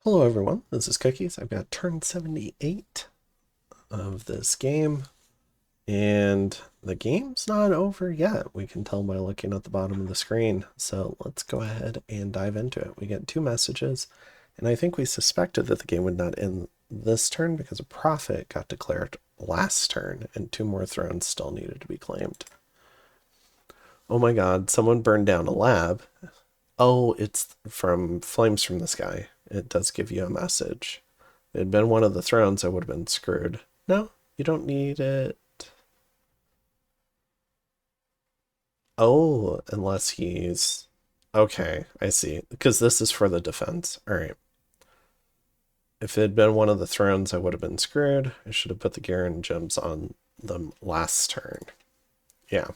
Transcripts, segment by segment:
Hello everyone, this is Cookies. I've got turn 78 of this game, and the game's not over yet. We can tell by looking at the bottom of the screen. So let's go ahead and dive into it. We get two messages, and I think we suspected that the game would not end this turn because a prophet got declared last turn, and two more thrones still needed to be claimed. Oh my god, someone burned down a lab. Oh, it's from Flames from the Sky. It does give you a message. If it had been one of the thrones, I would have been screwed. No, you don't need it. Oh, unless he's... Okay, I see. Because this is for the defense. Alright. If it had been one of the thrones, I would have been screwed. I should have put the Garen gems on them last turn. Yeah.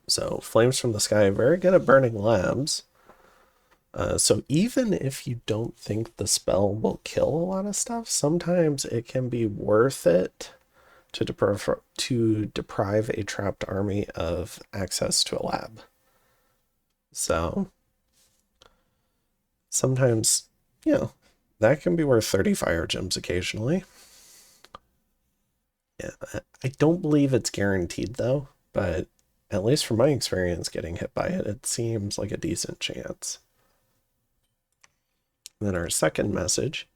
So, Flames from the Sky, very good at burning labs. So even if you don't think the spell will kill a lot of stuff, sometimes it can be worth it to deprive a trapped army of access to a lab. So sometimes, that can be worth 30 fire gems occasionally. Yeah, I don't believe it's guaranteed though, but at least from my experience getting hit by it, it seems like a decent chance. Then our second message.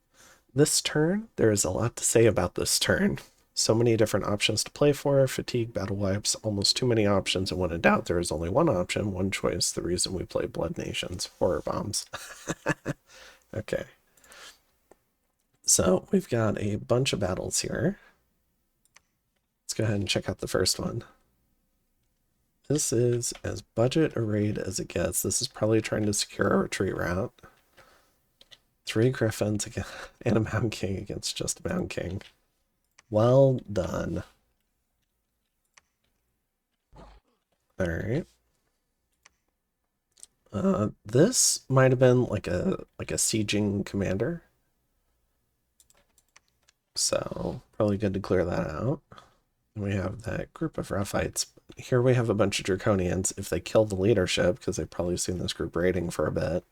This turn, there is a lot to say about this turn. So many different options to play for. Fatigue, battle wipes, almost too many options, and when in doubt, there is only one option, one choice. The reason we play Blood Nations. Horror bombs. Okay. So we've got a bunch of battles here. Let's go ahead and check out the first one. This is as budget a raid as it gets. This is probably trying to secure a retreat route. 3 Griffins and a Mound King against just a Mound King. Well done. All right. This might have been like a sieging commander. So probably good to clear that out. We have that group of Roughites. Here we have a bunch of Draconians. If they kill the leadership, because they've probably seen this group raiding for a bit.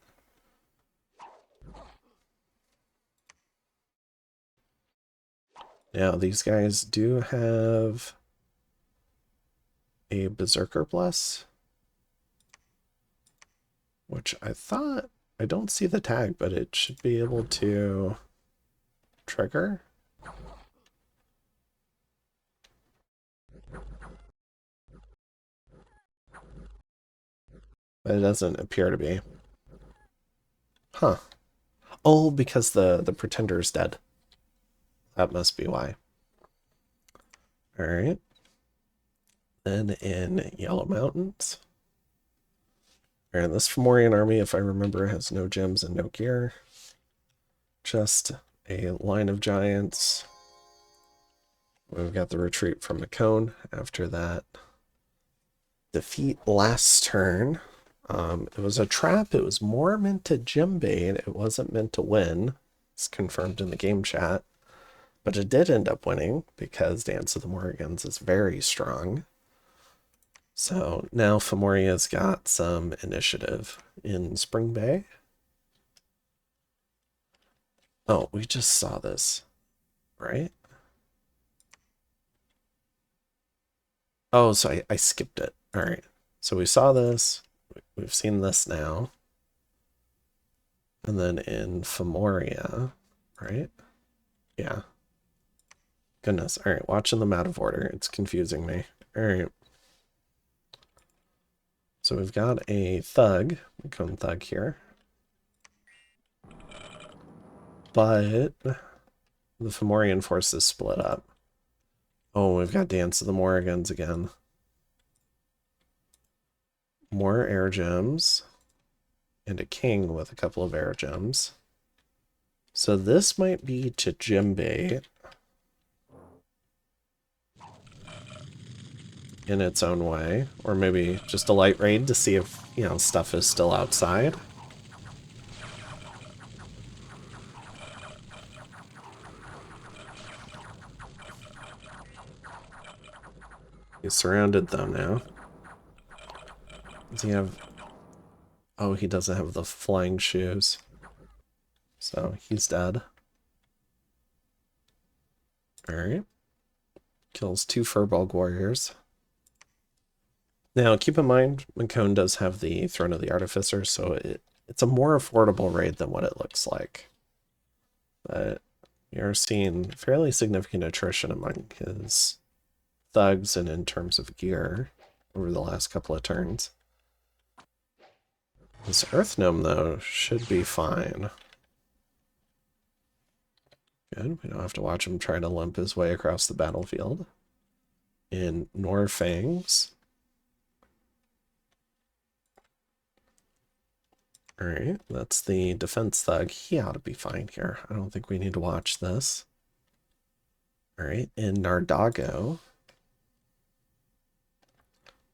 Now, these guys do have a Berserker Bless, which I thought, I don't see the tag, but it should be able to trigger. But it doesn't appear to be. Huh. Oh, because the pretender is dead. That must be why. All right. Then in Yellow Mountains. And this Fomorian army, if I remember, has no gems and no gear. Just a line of giants. We've got the retreat from Mekone after that defeat last turn. It was a trap. It was more meant to gem bait. It wasn't meant to win. It's confirmed in the game chat. But it did end up winning because Dance of the Morgans is very strong. So now Fomoria's got some initiative in Spring Bay. Oh, we just saw this, right? Oh, so I skipped it. All right. So we saw this. We've seen this now. And then in Fomoria, right? Yeah. Goodness. All right. Watching them out of order. It's confusing me. All right. So we've got a thug, Mekone thug here. But the Fomorian forces split up. Oh, we've got Dance of the Morgans again. More air gems. And a king with a couple of air gems. So this might be to gem bait in its own way. Or maybe just a light raid to see if, stuff is still outside. He's surrounded though now. Does he have... Oh, he doesn't have the flying shoes. So he's dead. Alright. Kills 2 Furbolg warriors. Now, keep in mind, Mekone does have the Throne of the Artificer, so it's a more affordable raid than what it looks like. But you're seeing fairly significant attrition among his thugs and in terms of gear over the last couple of turns. This Earth Gnome, though, should be fine. Good, we don't have to watch him try to limp his way across the battlefield. In Norfangs. Alright, that's the defense thug. He ought to be fine here. I don't think we need to watch this. Alright, in Nardago.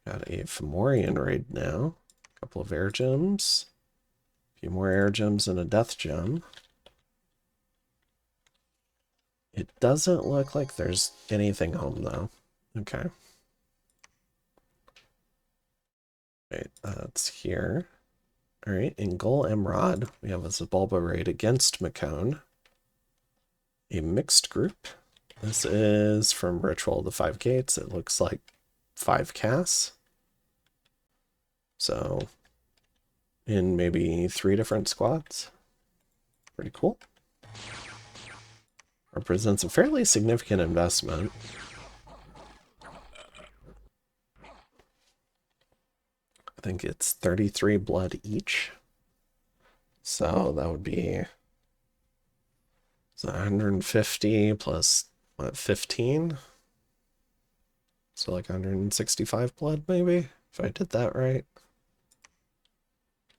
Got a Fomorian raid now. A couple of air gems. A few more air gems and a death gem. It doesn't look like there's anything home, though. Okay. Right, that's here. Alright, in Gol Emrod, we have a Xibalba raid against Mekone. A mixed group. This is from Ritual of the Five Gates. It looks like 5 casts. So, in maybe 3 different squads. Pretty cool. Represents a fairly significant investment. I think it's 33 blood each. So that would be 150 plus, what, 15? So like 165 blood, maybe, if I did that right.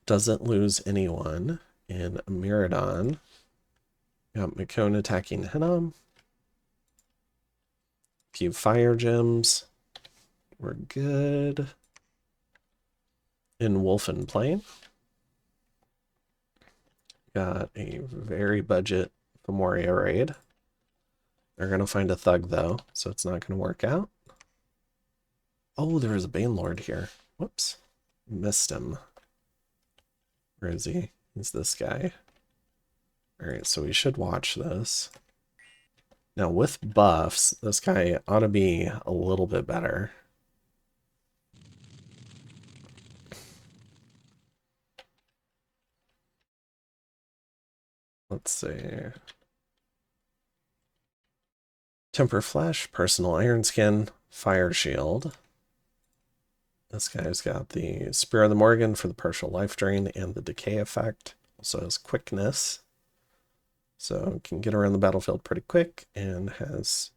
Doesn't lose anyone in Miradon. Got Mekone attacking Hinnom. Few fire gems. We're good. In Wolfen Plain. Got a very budget Fomoria raid. They're going to find a thug, though, so it's not going to work out. Oh, there is a Banelord here. Whoops. Missed him. Where is he? He's this guy. Alright, so we should watch this. Now, with buffs, this guy ought to be a little bit better. Let's see. Temper Flash, Personal Iron Skin, Fire Shield. This guy's got the Spear of the Morgan for the partial life drain and the decay effect. Also has quickness. So can get around the battlefield pretty quick and has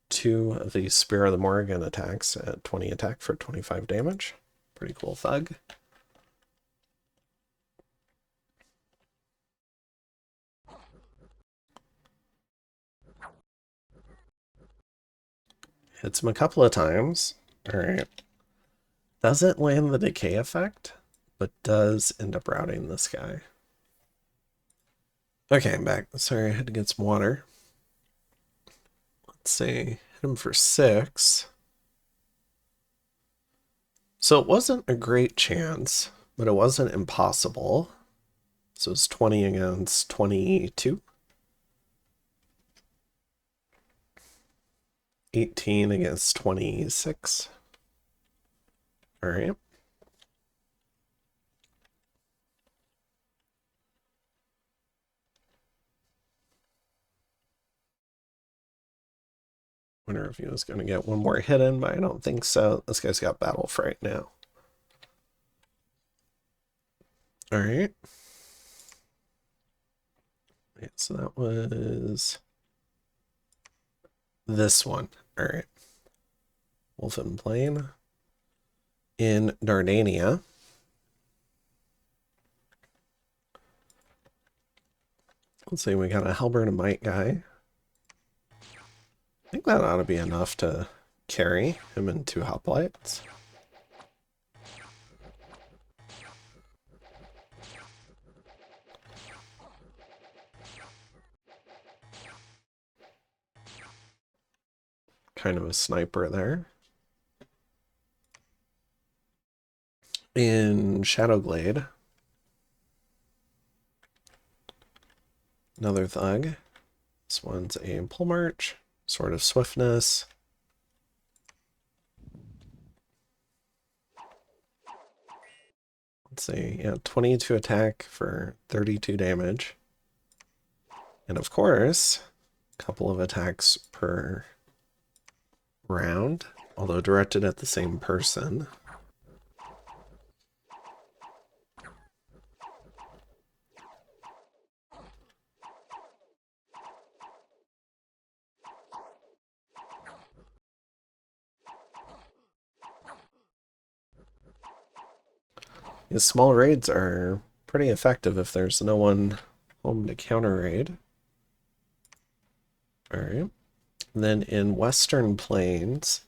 2 of the Spear of the Morgan attacks at 20 attack for 25 damage. Pretty cool thug. Hits him a couple of times. Alright. Doesn't land the decay effect, but does end up routing this guy. Okay, I'm back. Sorry, I had to get some water. Let's see. Hit him for 6. So it wasn't a great chance, but it wasn't impossible. So it's 20 against 22. 18 against 26. All right. Wonder if he was going to get one more hit in, but I don't think so. This guy's got Battle Fright now. All right. So that was this one. All right. Wolfen Plain. In Dardania. Let's see, we got a Halberd and Might guy. I think that ought to be enough to carry him in 2 hoplites. Kind of a sniper there. In Shadowglade. Another thug. This one's a pull march, sort of swiftness. Let's see, yeah, 22 attack for 32 damage. And of course, a couple of attacks per round, although directed at the same person. These small raids are pretty effective if there's no one home to counter raid. Alright. Then in Western Plains,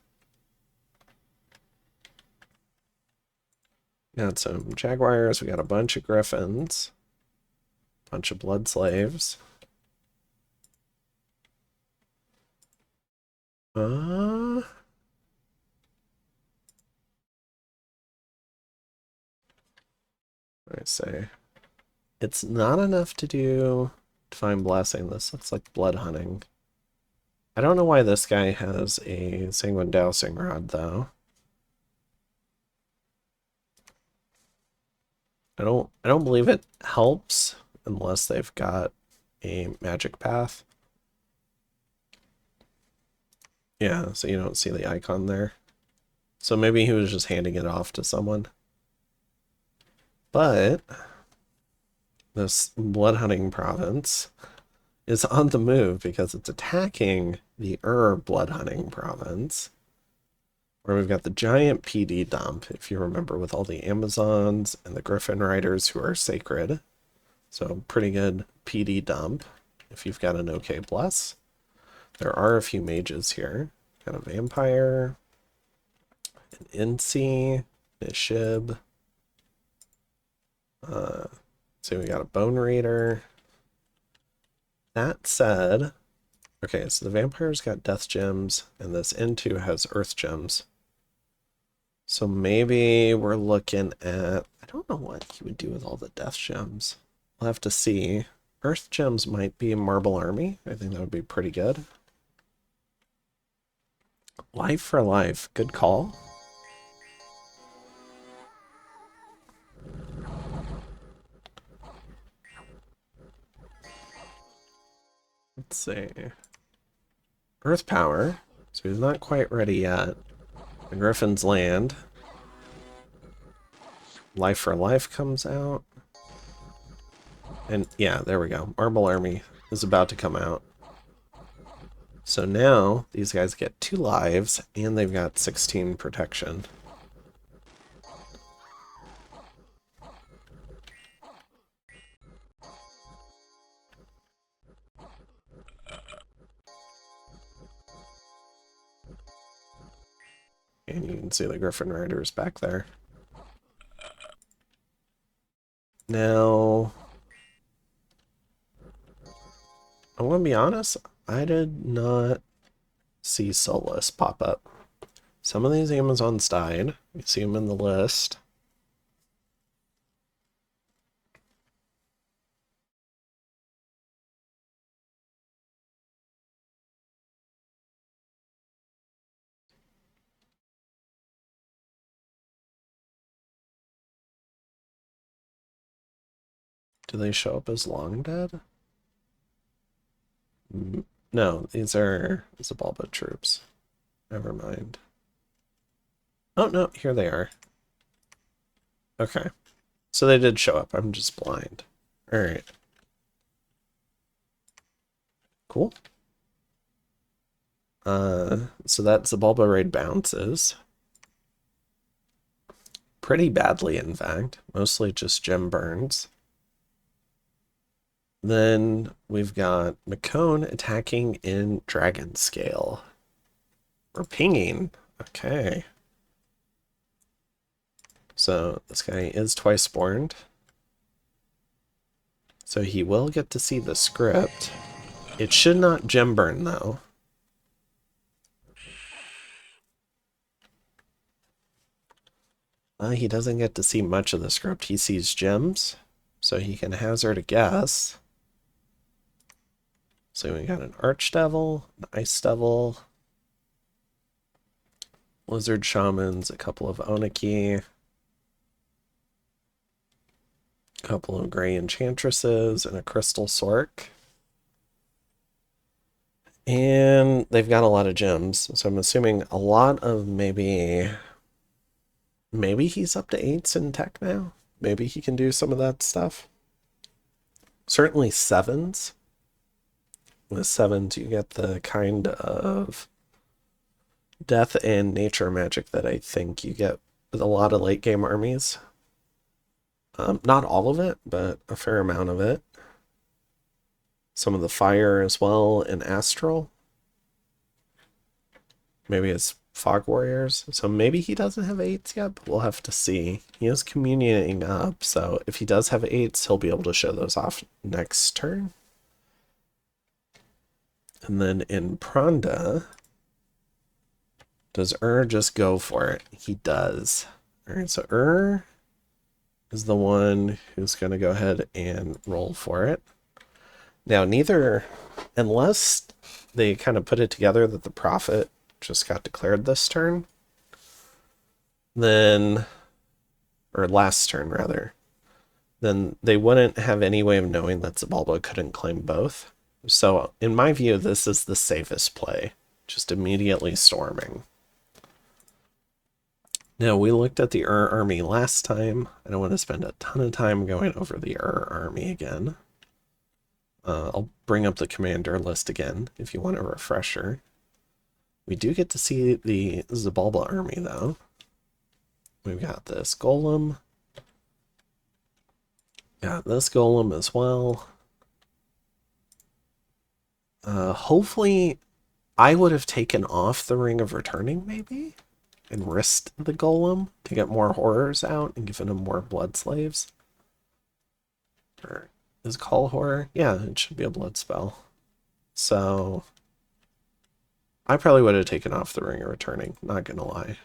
got some jaguars, we got a bunch of griffins, a bunch of blood slaves. I say it's not enough to do Divine Blessing. This looks like blood hunting. I don't know why this guy has a Sanguine Dowsing Rod, though. I don't believe it helps unless they've got a magic path. Yeah, so you don't see the icon there. So maybe he was just handing it off to someone. But this blood hunting province is on the move because it's attacking the blood hunting province, where we've got the giant PD dump, if you remember, with all the Amazons and the Griffin Riders who are sacred. So pretty good PD dump if you've got an okay bless. There are a few mages here. Got a vampire, an Incy, a Shib. So we got a Bone Raider. That said, okay, so the vampire's got death gems, and this N2 has earth gems. So maybe we're looking at, I don't know what he would do with all the death gems. We'll have to see. Earth gems might be Marble Army. I think that would be pretty good. Life for life, good call. Let's see. Earth power. So he's not quite ready yet. The Griffins land. Life for life comes out. And yeah, there we go. Marble Army is about to come out. So now these guys get 2 lives and they've got 16 protection. And you can see the Griffin Riders back there. Now, I want to be honest, I did not see Solus pop up. Some of these Amazons died. You see them in the list. Do they show up as long dead? No, these are Xibalba troops. Never mind. Oh, no, here they are. Okay. So they did show up. I'm just blind. Alright. Cool. So that Xibalba raid bounces. Pretty badly, in fact. Mostly just gem burns. Then we've got Mekone attacking in Dragon Scale. Or pinging. Okay. So this guy is twice spawned. So he will get to see the script. It should not gem burn though. He doesn't get to see much of the script. He sees gems, so he can hazard a guess. So we got an Archdevil, an Ice Devil, Lizard Shamans, a couple of Oniki, a couple of Gray Enchantresses, and a Crystal Sork. And they've got a lot of gems, so I'm assuming a lot of maybe he's up to 8s in tech now. Maybe he can do some of that stuff. Certainly 7s. With 7s, you get the kind of death and nature magic that I think you get with a lot of late game armies. Not all of it, but a fair amount of it. Some of the fire as well, and astral. Maybe it's fog warriors. So maybe he doesn't have 8s yet, but we'll have to see. He is communioning up, so if he does have 8s, he'll be able to show those off next turn. And then in Pranda, does just go for it? He does. Alright, so is the one who's going to go ahead and roll for it. Now, unless they kind of put it together that the prophet just got declared this turn, or last turn rather, then they wouldn't have any way of knowing that Xibalba couldn't claim both. So, in my view, this is the safest play, just immediately storming. Now, we looked at the army last time. I don't want to spend a ton of time going over the army again. I'll bring up the commander list again if you want a refresher. We do get to see the Xibalba army, though. We've got this golem. Got this golem as well. Hopefully, I would have taken off the Ring of Returning, maybe? And risked the golem to get more horrors out and given him more blood slaves. Or is Call Horror? Yeah, it should be a blood spell. So I probably would have taken off the Ring of Returning, not gonna lie.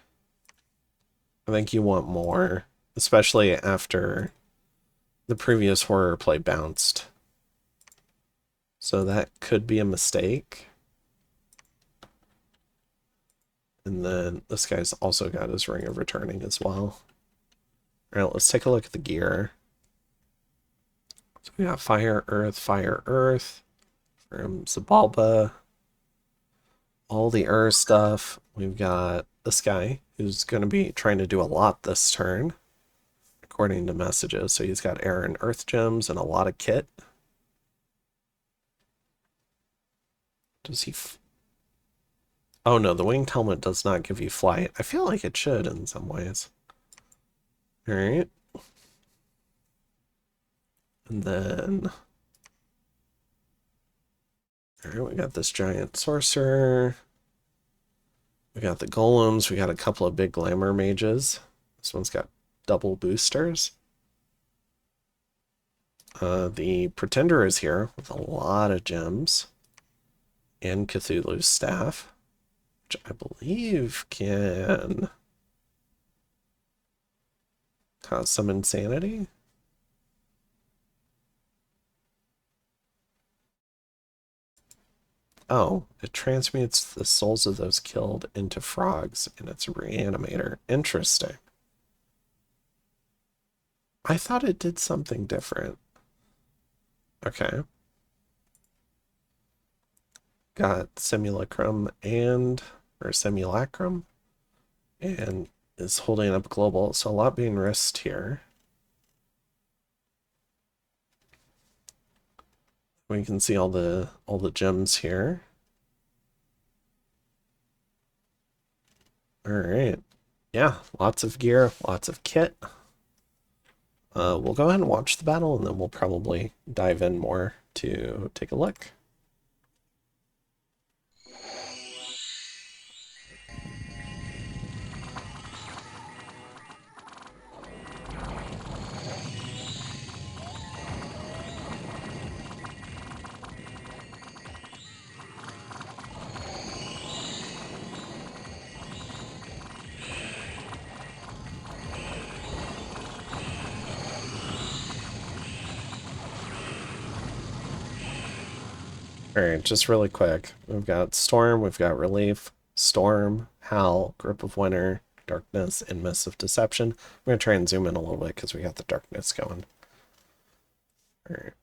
I think you want more, especially after the previous horror play bounced. So that could be a mistake. And then this guy's also got his Ring of Returning as well. All right, let's take a look at the gear. So we got Fire, Earth from Xibalba. All the Earth stuff. We've got this guy who's going to be trying to do a lot this turn, according to messages. So he's got air and earth gems and a lot of kit. Does he... Oh no, the winged helmet does not give you flight. I feel like it should in some ways. Alright. And then... Alright, we got this giant sorcerer. We got the golems. We got a couple of big glamour mages. This one's got double boosters. The pretender is here with a lot of gems. And Cthulhu's staff, which I believe can cause some insanity. Oh, it transmutes the souls of those killed into frogs in its reanimator. Interesting. I thought it did something different. Okay. Got Simulacrum or Simulacrum, and is holding up global, so a lot being risked here. We can see all the gems here. All right, yeah, lots of gear, lots of kit. We'll go ahead and watch the battle, and then we'll probably dive in more to take a look. Alright, just really quick. We've got Storm, we've got Relief, Storm, Howl, Grip of Winter, Darkness, and Mist of Deception. I'm going to try and zoom in a little bit because we got the Darkness going. Alright.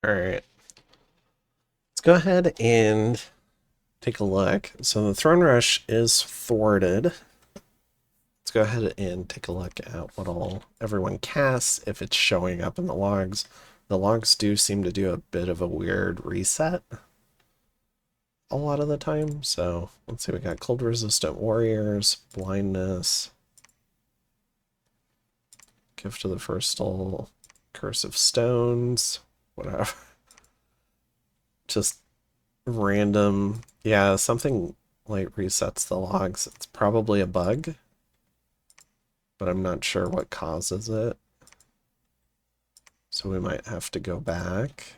Alright. Let's go ahead and take a look. So the Throne Rush is thwarted. Let's go ahead and take a look at what all everyone casts, if it's showing up in the logs. The logs do seem to do a bit of a weird reset a lot of the time. So let's see, we got Cold Resistant Warriors, Blindness, Gift of the First Soul, Curse of Stones, whatever. Just random. Yeah, something like resets the logs. It's probably a bug, but I'm not sure what causes it. So we might have to go back.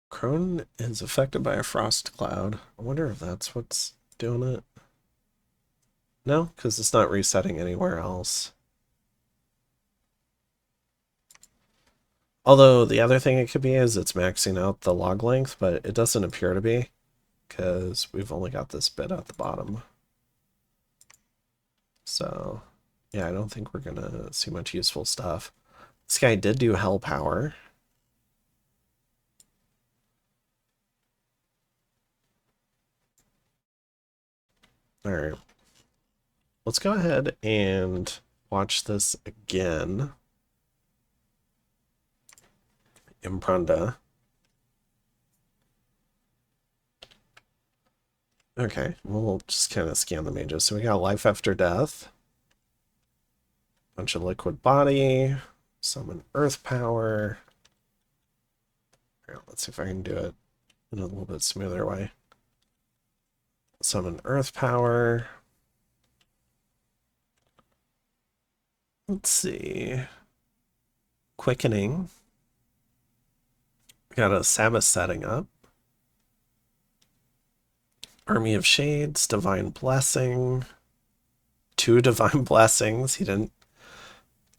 Crone is affected by a frost cloud. I wonder if that's what's doing it. No, because it's not resetting anywhere else. Although the other thing it could be is it's maxing out the log length, but it doesn't appear to be because we've only got this bit at the bottom. So yeah, I don't think we're gonna see much useful stuff. This guy did do Hell Power. Alright. Let's go ahead and watch this again. Impronda. Okay, we'll just kind of scan the mages. So we got Life After Death. Bunch of Liquid Body. Summon Earth Power. Right, let's see if I can do it in a little bit smoother way. Summon Earth Power. Let's see. Quickening. We got a Sabbath setting up. Army of Shades, Divine Blessing. 2 Divine Blessings.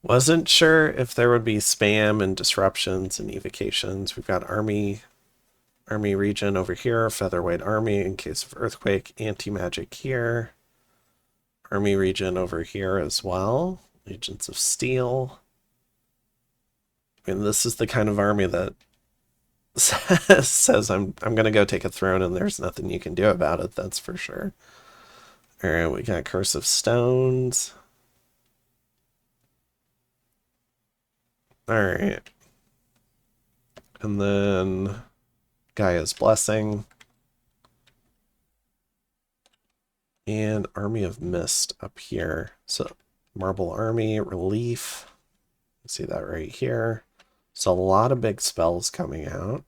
Wasn't sure if there would be spam and disruptions and evocations. We've got Army region over here, Featherweight Army in case of earthquake, anti-magic here. Army region over here as well. Legions of Steel. I mean, this is the kind of army that says I'm gonna go take a throne and there's nothing you can do about it, that's for sure. Alright, we got Curse of Stones. Alright. And then Gaia's Blessing. And Army of Mist up here. So Marble Army, Relief. See that right here. So a lot of big spells coming out.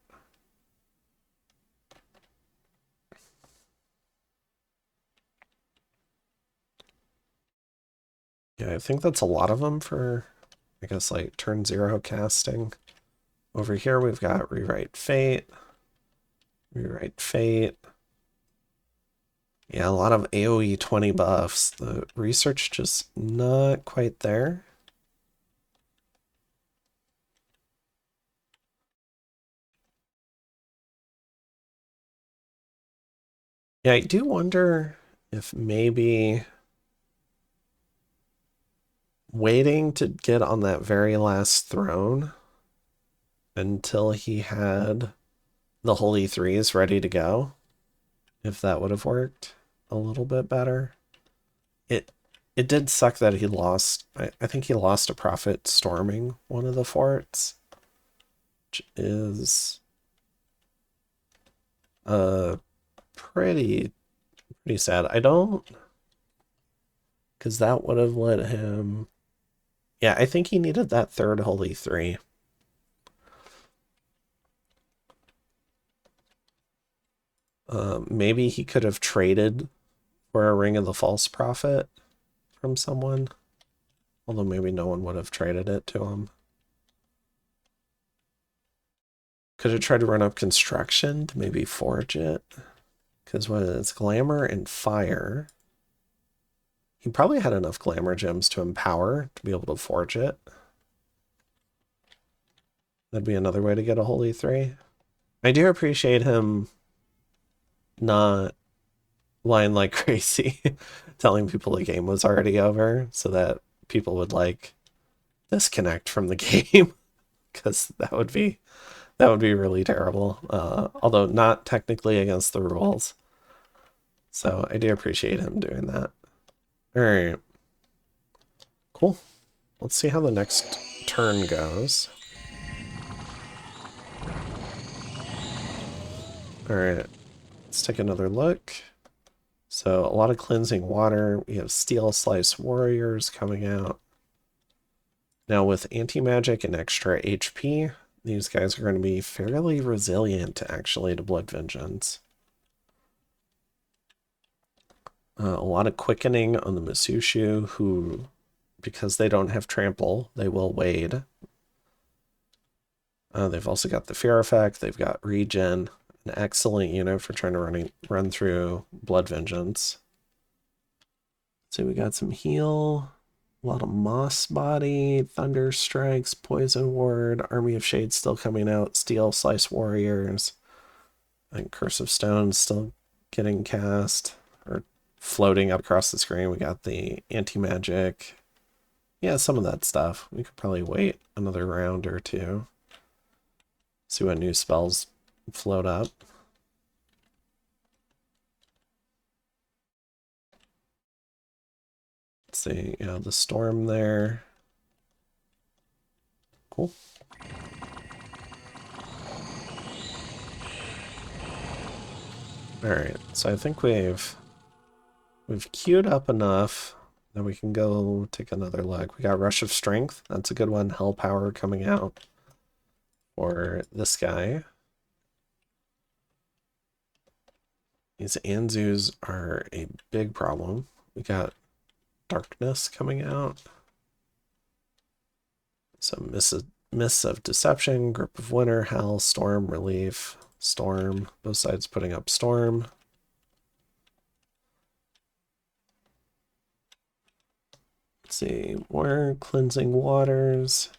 Yeah, I think that's a lot of them for I guess like turn 0 casting. Over here we've got Rewrite Fate. Rewrite Fate. Yeah, a lot of AoE 20 buffs. The research just not quite there. Yeah, I do wonder if maybe waiting to get on that very last throne until he had the Holy Threes ready to go, if that would have worked a little bit better. It did suck that he lost. I think he lost a prophet storming one of the forts, which is pretty sad. I don't, because that would have let him. Yeah, I think he needed that third Holy Three. Maybe he could have traded for a Ring of the False Prophet from someone. Although maybe no one would have traded it to him. Could have tried to run up construction to maybe forge it. Because what it's glamour and fire. He probably had enough glamour gems to empower to be able to forge it. That'd be another way to get a Holy Three. I do appreciate him not lying like crazy, telling people the game was already over so that people would like disconnect from the game, because that would be really terrible. Although not technically against the rules. So I do appreciate him doing that. All right. Cool. Let's see how the next turn goes. All right. Let's take another look. So a lot of cleansing water. We have Steel Slice Warriors coming out. Now with anti-magic and extra HP, these guys are going to be fairly resilient actually to Blood Vengeance. A lot of quickening on the Masushu, who, because they don't have trample, they will wade. They've also got the fear effect. They've got regen, an excellent unit for trying to run through Blood Vengeance. So we got some heal, a lot of Moss Body, Thunder Strikes, Poison Ward, Army of Shade still coming out, Steel Slice Warriors, and Curse of Stone still getting cast, or floating up across the screen. We got the anti-magic. Yeah, some of that stuff. We could probably wait another round or two. See what new spells float up. Let's see, yeah, the storm there. Cool. All right, so I think we've queued up enough that we can go take another look. We got Rush of Strength. That's a good one. Hell Power coming out for this guy. These Anzus are a big problem. We got Darkness coming out. Some Mists of Deception, Grip of Winter, Hell, Storm, Relief, Storm. Both sides putting up Storm. Let's see, more Cleansing Waters.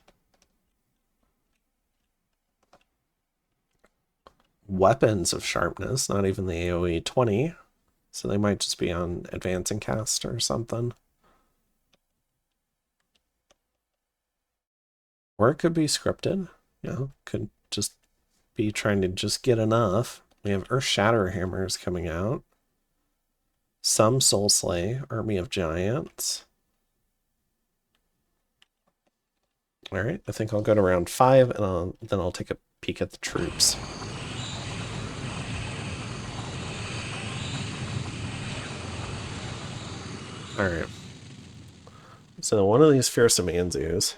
Weapons of Sharpness, not even the AoE 20. So they might just be on Advancing Cast or something. Or it could be scripted. You know, could just be trying to just get enough. We have Earth Shatter Hammers coming out. Some Soul Slay, Army of Giants. All right, I think I'll go to round 5, and then I'll take a peek at the troops. All right. So one of these fearsome Anzus,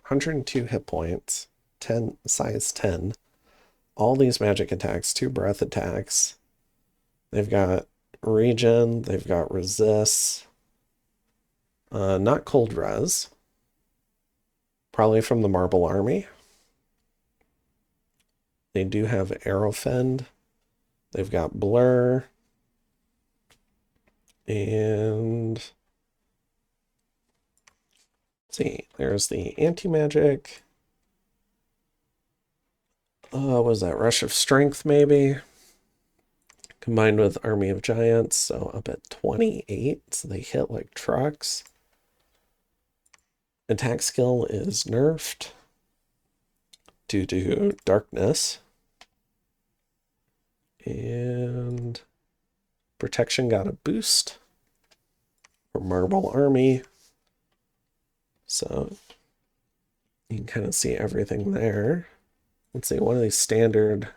102 hit points, 10 size 10. All these magic attacks, 2 breath attacks. They've got regen, they've got resist. Not cold res. Probably from the Marble Army. They do have Aerofend. They've got Blur. And let's see, there's the anti-magic. What was that? Rush of Strength, maybe? Combined with Army of Giants, so up at 28. So they hit like trucks. Attack skill is nerfed due to darkness. And protection got a boost for Marble Army. So you can kind of see everything there. Let's see, one of these standard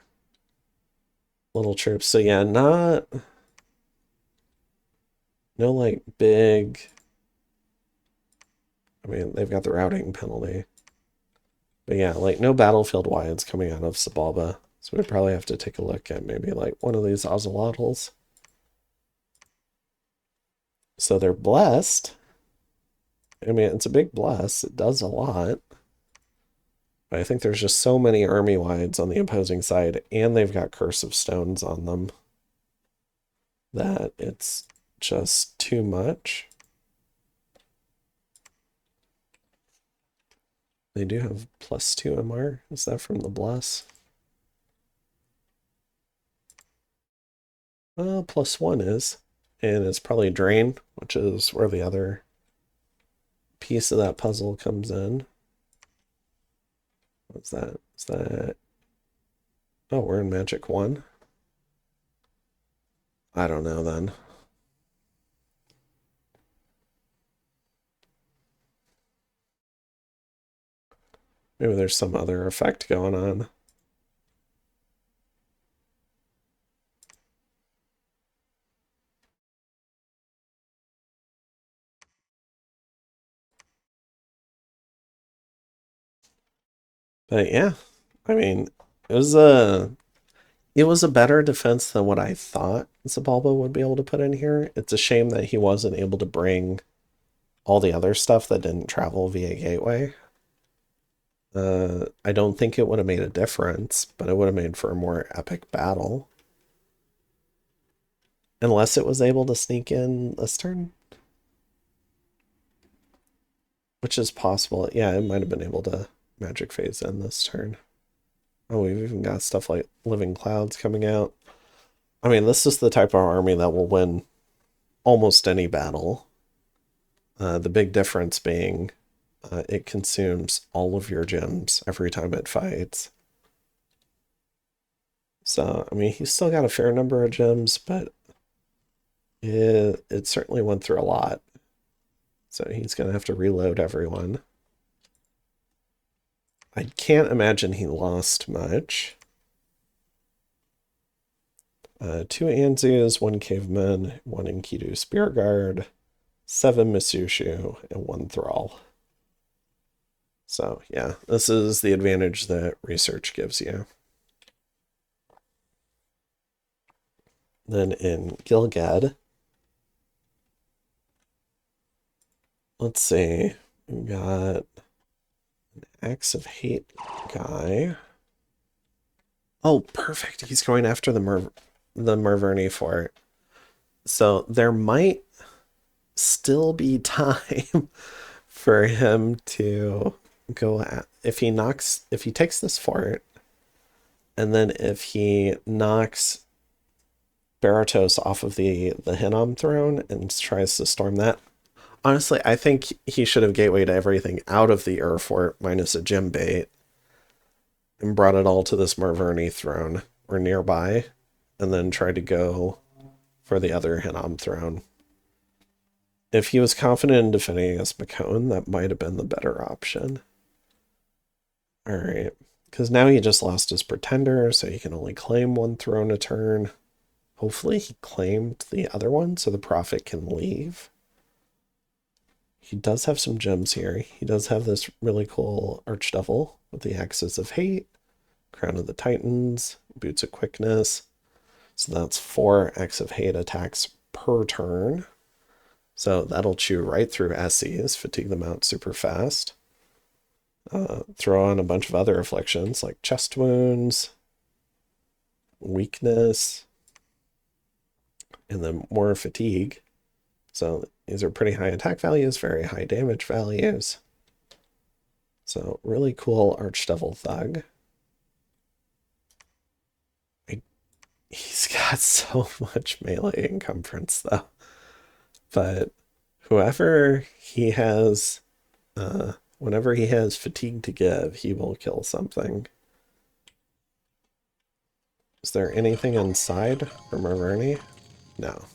little troops. So yeah, no like big. I mean, they've got the routing penalty. But yeah, like no battlefield wides coming out of Xibalba. So we'd probably have to take a look at maybe like one of these Ocelotls. So they're blessed. I mean, it's a big bless. It does a lot. But I think there's just so many army wides on the opposing side, and they've got Curse of Stones on them, that it's just too much. They do have +2 MR. Is that from the Bless? +1 is. And it's probably Drain, which is where the other piece of that puzzle comes in. What's that? Is that... Oh, we're in Magic 1? I don't know then. Maybe there's some other effect going on. But yeah, I mean, it was a better defense than what I thought Xibalba would be able to put in here. It's a shame that he wasn't able to bring all the other stuff that didn't travel via gateway. I don't think it would have made a difference, but it would have made for a more epic battle. Unless it was able to sneak in this turn. Which is possible. Yeah, it might have been able to magic phase in this turn. Oh, we've even got stuff like Living Clouds coming out. I mean, this is the type of army that will win almost any battle. The big difference being it consumes all of your gems every time it fights. So, I mean, he's still got a fair number of gems, but it certainly went through a lot. So he's going to have to reload everyone. I can't imagine he lost much. 2 Anzus, 1 Caveman, 1 Enkidu Spear Guard, 7 Misushu, and 1 Thrall. So yeah, this is the advantage that research gives you. Then in Gilgad, let's see, we got an Axe of Hate guy. Oh, perfect. He's going after the Marverni fort. So there might still be time for him to go at, if he takes this fort, and then if he knocks Berytos off of the Hinnom throne and tries to storm that. Honestly, I think he should have gatewayed everything out of the fort minus a gem bait and brought it all to this Marverni throne or nearby, and then tried to go for the other Hinnom throne. If he was confident in defending against Mekone, that might have been the better option. Alright, because now he just lost his Pretender, so he can only claim 1 throne a turn. Hopefully he claimed the other one so the Prophet can leave. He does have some gems here. He does have this really cool Archdevil with the Axes of Hate, Crown of the Titans, Boots of Quickness. So that's 4 Axe of Hate attacks per turn. So that'll chew right through SEs, fatigue them out super fast. throw on a bunch of other afflictions like chest wounds, weakness, and then more fatigue. So these are pretty high attack values, very high damage values. So really cool Archdevil Thug. He's got so much melee encumbrance though. But whoever he has, whenever he has fatigue to give, he will kill something. Is there anything inside for Marverni? No.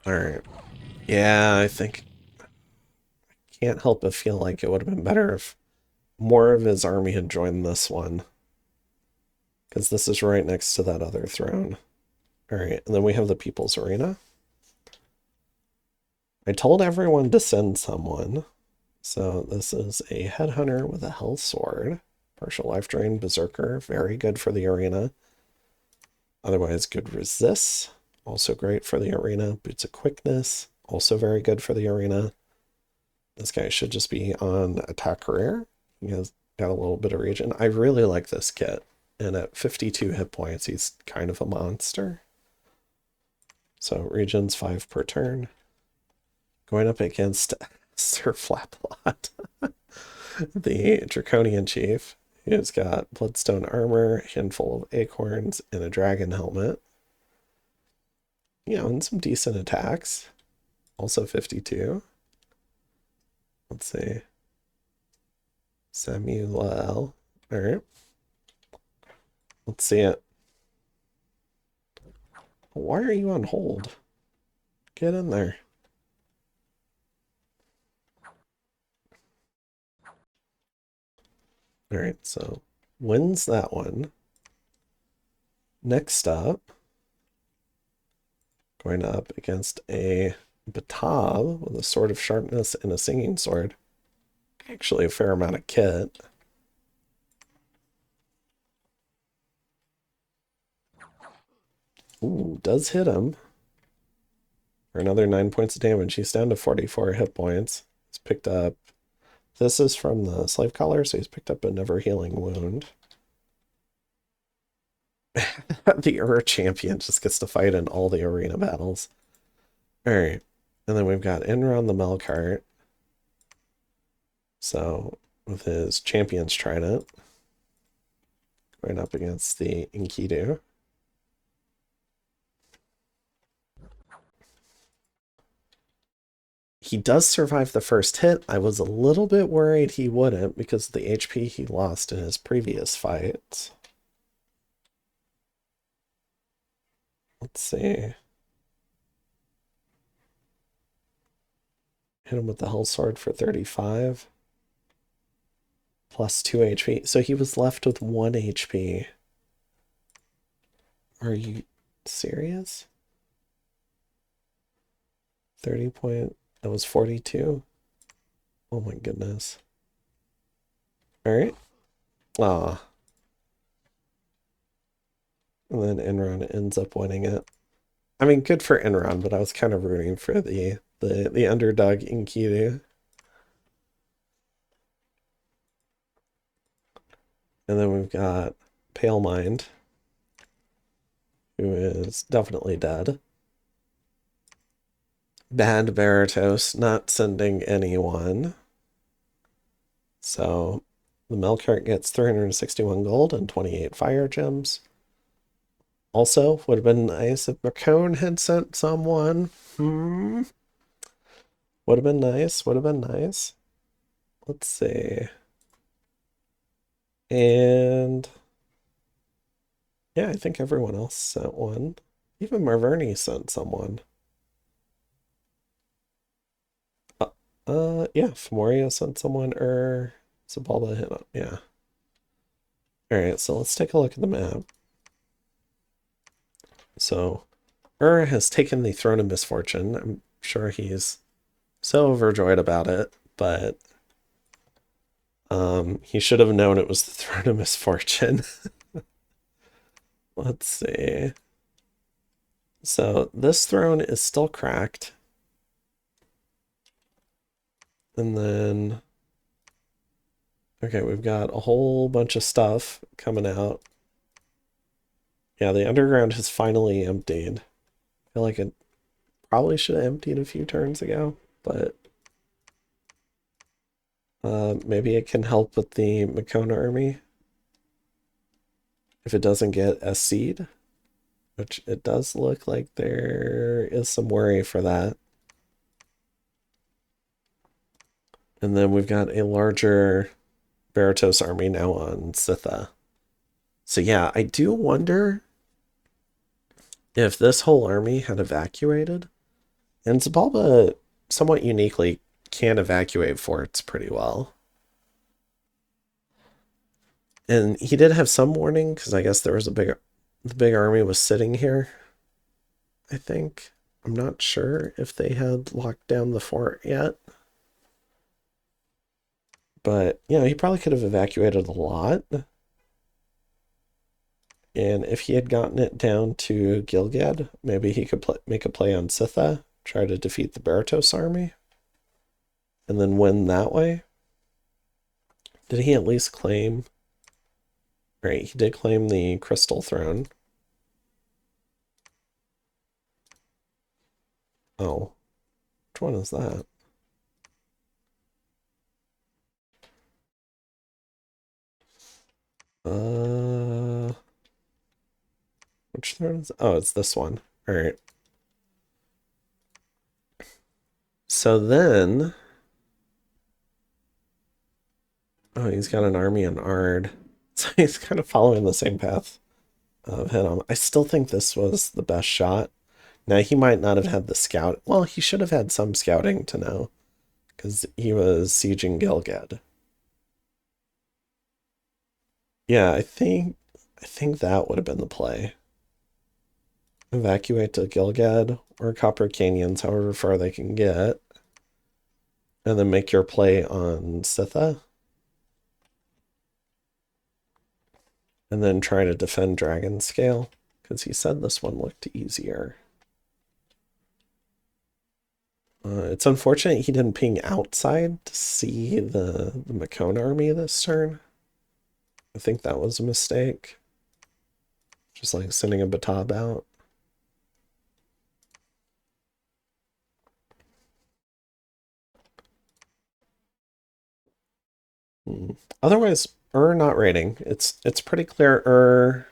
Alright. Yeah, I think... Can't help but feel like it would have been better if more of his army had joined this one. Because this is right next to that other throne. Alright, and then we have the People's Arena. I told everyone to send someone. So this is a Headhunter with a Hell Sword. Partial Life Drain, Berserker, very good for the arena. Otherwise, good resists, also great for the arena. Boots of Quickness, also very good for the arena. This guy should just be on attack rare. He has got a little bit of regen. I really like this kit. And at 52 hit points, he's kind of a monster. So regen's 5 per turn. Going up against Sir Flaplot, the Draconian Chief. He's got Bloodstone armor, a handful of acorns, and a dragon helmet. You know, and some decent attacks. Also 52. Let's see. Samuel. Alright. Let's see it. Why are you on hold? Get in there. Alright, so wins that one. Next up, going up against a Batab with a Sword of Sharpness and a Singing Sword. Actually a fair amount of kit. Ooh, does hit him. For another 9 points of damage. He's down to 44 hit points. He's picked up... This is from the Slave Collar, so he's picked up a Never Healing Wound. The Ur champion just gets to fight in all the arena battles. Alright. And then we've got Enron the Melkart. So, with his Champion's Trident. Going up against the Enkidu. He does survive the first hit. I was a little bit worried he wouldn't because of the HP he lost in his previous fights. Let's see. Hit him with the Hell Sword for 35. Plus 2 HP. So he was left with 1 HP. Are you serious? 30 point... That was 42. Oh my goodness. Alright. Ah. And then Enron ends up winning it. I mean, good for Enron, but I was kind of rooting for the underdog Enkidu. And then we've got Pale Mind, who is definitely dead. Bad Berytos, not sending anyone. So the Melkart gets 361 gold and 28 fire gems. Also, would have been nice if Mekone had sent someone. Would have been nice, would have been nice. Let's see. And yeah, I think everyone else sent one. Even Marverni sent someone. Yeah, Fomoria sent someone, Xibalba Hinnom, yeah. Alright, so let's take a look at the map. So, has taken the Throne of Misfortune. I'm sure he's so overjoyed about it, but He should have known it was the Throne of Misfortune. Let's see. So this throne is still cracked. And then, okay, we've got a whole bunch of stuff coming out. Yeah, the underground has finally emptied. I feel like it probably should have emptied a few turns ago, but maybe it can help with the Mekone army if it doesn't get a seed, which it does look like there is some worry for that. And then we've got a larger Berytos army now on Sitha. So yeah, I do wonder if this whole army had evacuated. And Xibalba somewhat uniquely can evacuate forts pretty well. And he did have some warning because I guess there was the big army was sitting here. I think. I'm not sure if they had locked down the fort yet. But, you know, he probably could have evacuated a lot. And if he had gotten it down to Gilgad, maybe he could make a play on Sitha, try to defeat the Berytos army, and then win that way. Did he at least claim? Right, he did claim the Crystal Throne. Oh, which one is that? Which throne is? Oh, it's this one. All right. So then, oh, he's got an army in Ard. So he's kind of following the same path of Hinnom. I still think this was the best shot. Now, he might not have had the scout. Well, he should have had some scouting to know, because he was sieging Gilgad. Yeah, I think that would have been the play. Evacuate to Gilgad or Copper Canyons, however far they can get. And then make your play on Sitha. And then try to defend Dragon Scale, because he said this one looked easier. It's unfortunate he didn't ping outside to see the Mekone army this turn. I think that was a mistake. Just like sending a Batab out. Otherwise, not raiding. It's pretty clear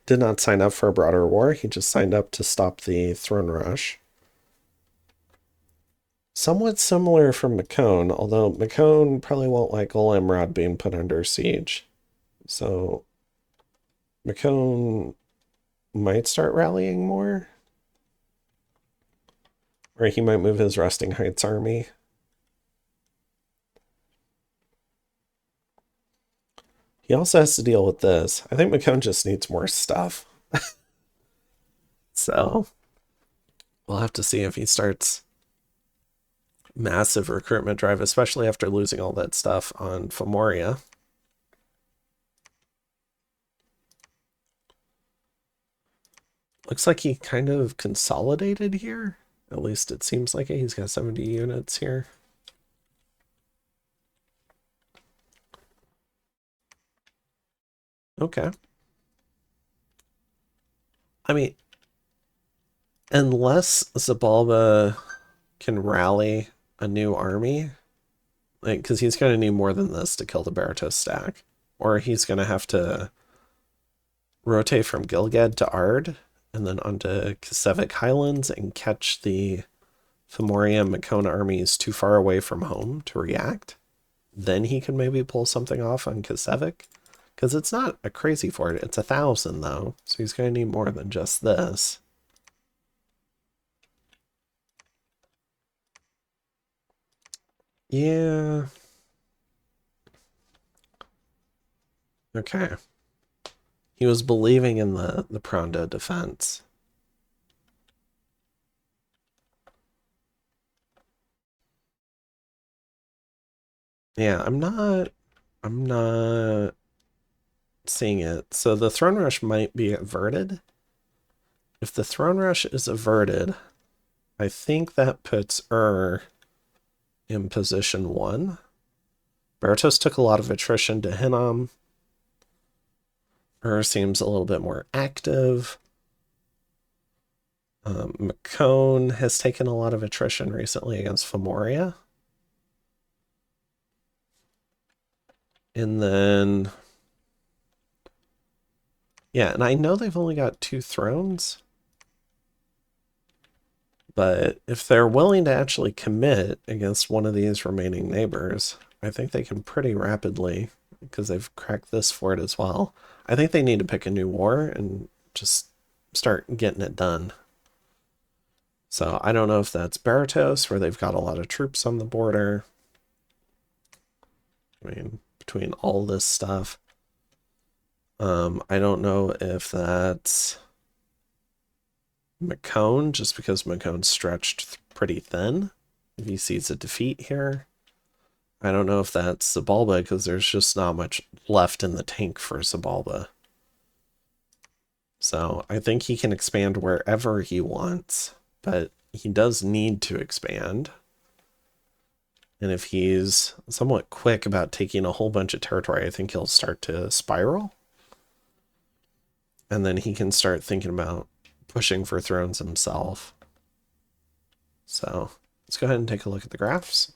did not sign up for a broader war. He just signed up to stop the throne rush. Somewhat similar from Mekone, although Mekone probably won't like Golem being put under siege. So Mekone might start rallying more. Or he might move his Resting Heights army. He also has to deal with this. I think Mekone just needs more stuff. So we'll have to see if he starts massive recruitment drive, especially after losing all that stuff on Fomoria. Looks like he kind of consolidated here. At least it seems like it. He's got 70 units here. Okay. I mean, unless Xibalba can rally a new army, like, because he's going to need more than this to kill the Berytos stack, or he's going to have to rotate from Gilgad to Ard and then onto Ksevic Highlands and catch the Fomoria and Mekone armies too far away from home to react. Then he can maybe pull something off on Ksevic. Because it's not a crazy fort. It's 1,000 though. So he's going to need more than just this. Yeah. Okay. He was believing in the Pronda defense. Yeah, I'm not I'm not seeing it. So the Throne Rush might be averted. If the Throne Rush is averted, I think that puts in position 1. Berytos took a lot of attrition to Hinnom. Seems a little bit more active. Mekone has taken a lot of attrition recently against Fomoria. And then, yeah, and I know they've only got 2 thrones, but if they're willing to actually commit against one of these remaining neighbors, I think they can pretty rapidly, because they've cracked this fort as well. I think they need to pick a new war and just start getting it done. So I don't know if that's Berytos, where they've got a lot of troops on the border. I mean, between all this stuff. I don't know if that's Mekone, just because Mekone's stretched pretty thin. If he sees a defeat here. I don't know if that's Xibalba, because there's just not much left in the tank for Xibalba. So I think he can expand wherever he wants, but he does need to expand. And if he's somewhat quick about taking a whole bunch of territory, I think he'll start to spiral. And then he can start thinking about pushing for thrones himself. So let's go ahead and take a look at the graphs.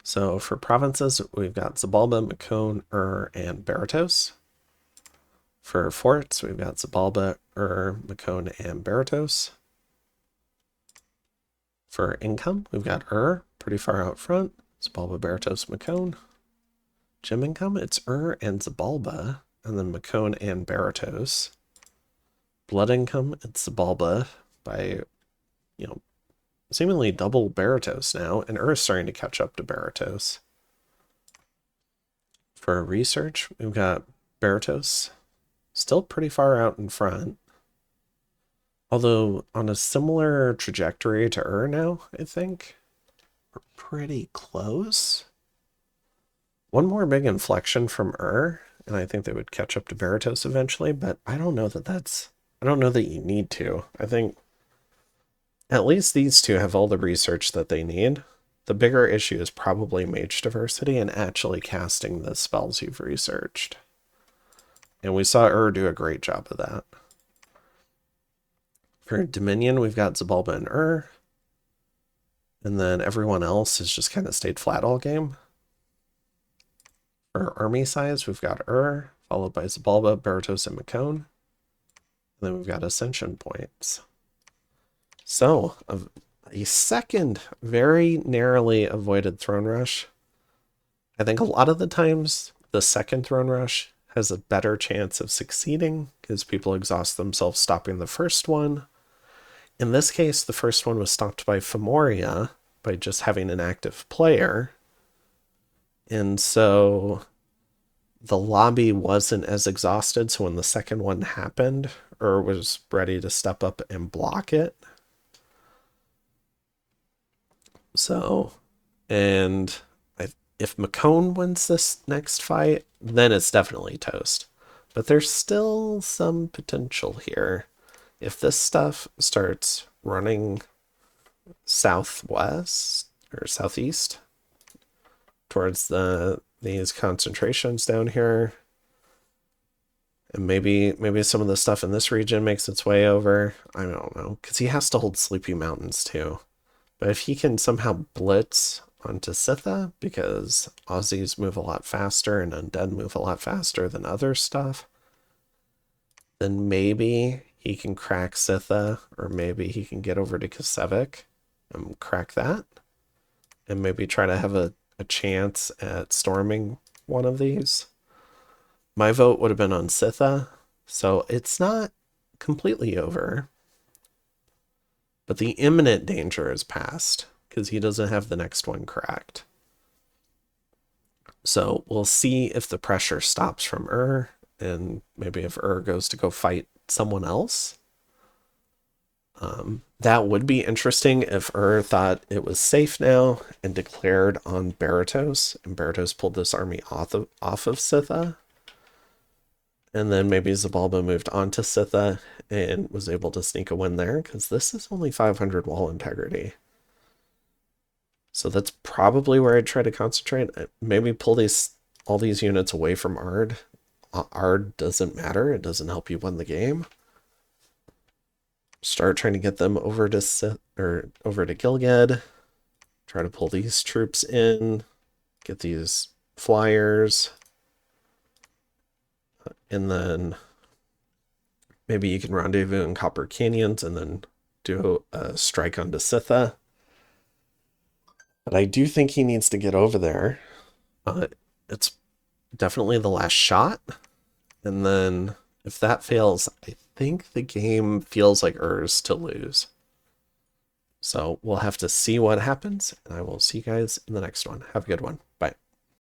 So for provinces, we've got Xibalba, Mekone, and Berytos. For forts, we've got Xibalba, Mekone, and Berytos. For income, we've got pretty far out front. Xibalba, Berytos, Mekone. Gem income, it's and Xibalba, and then Mekone and Berytos. Blood income, it's Xibalba by, seemingly double Berytos now, and is starting to catch up to Berytos. For research, we've got Berytos, still pretty far out in front. Although on a similar trajectory to now, I think. We're pretty close. One more big inflection from and I think they would catch up to Berytos eventually, but I don't know that you need to. I think at least these two have all the research that they need. The bigger issue is probably mage diversity and actually casting the spells you've researched. And we saw do a great job of that. For Dominion, we've got Xibalba and and then everyone else has just kind of stayed flat all game. For army size, we've got followed by Xibalba, Berytos, and Mekone. And then we've got ascension points. So, a second very narrowly avoided throne rush. I think a lot of the times the second throne rush has a better chance of succeeding because people exhaust themselves stopping the first one. In this case, the first one was stopped by Fomoria by just having an active player. And so the lobby wasn't as exhausted. So when the second one happened, was ready to step up and block it. So, and if Mekone wins this next fight, then it's definitely toast. But there's still some potential here. If this stuff starts running southwest or southeast towards these concentrations down here, and maybe some of the stuff in this region makes its way over, I don't know, because he has to hold Sleepy Mountains too. But if he can somehow blitz onto Sitha, because Aussies move a lot faster and undead move a lot faster than other stuff, then maybe he can crack Sitha, or maybe he can get over to Kasevik and crack that, and maybe try to have a chance at storming one of these. My vote would have been on Sitha, so it's not completely over. But the imminent danger is past, because he doesn't have the next one cracked. So we'll see if the pressure stops from and maybe if goes to go fight someone else. That would be interesting if thought it was safe now and declared on Berytos, and Berytos pulled this army off of Sitha. And then maybe Xibalba moved on to Sitha and was able to sneak a win there, because this is only 500 wall integrity. So that's probably where I'd try to concentrate. Maybe pull all these units away from Ard. Ard doesn't matter. It doesn't help you win the game. Start trying to get them over to Gilgad. Try to pull these troops in. Get these flyers. And then maybe you can rendezvous in Copper Canyons and then do a strike onto Sitha. But I do think he needs to get over there. It's definitely the last shot. And then if that fails, I think the game feels like Ur's to lose. So we'll have to see what happens, and I will see you guys in the next one. Have a good one. Bye.